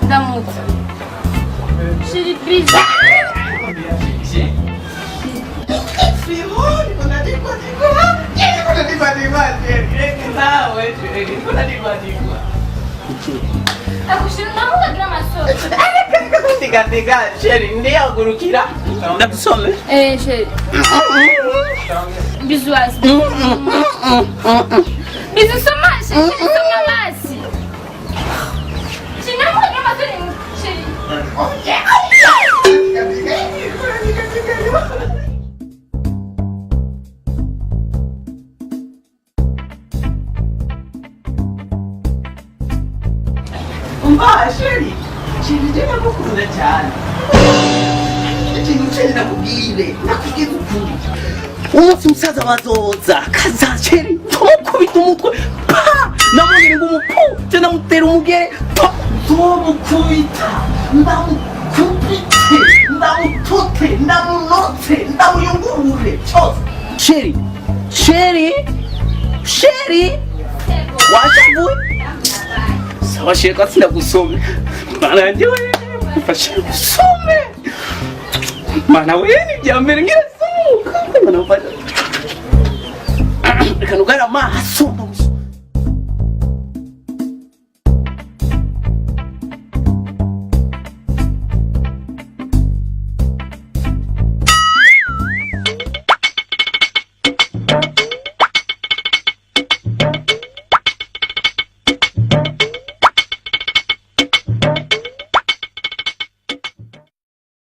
Ndamutse. Cherie, please. Cherie, ndiyagurukira ndagusome Cherie. Videoz. Nsoma, Nsoma basi. Sinamugira Cherie. Cherie, ndimo gukunda cyane. Ikintu nakubwire, nakubwira ukuri. Umunsi umusaza bazoza kaza Cherie, tumukubita umutwe. Pa! Namubwira ngo umupu, je namutera umugere. Pa! Tumukubita. Ndamukubite, ndamutute, ndamunote, ndamuyungurure. Cherie, Cherie. Washavuye? Sawa sheka sindagusome. Mana yanje we, fasha gusome. Mana we ni byambere ngirasuka. Mana ufasha. Kanugara maso.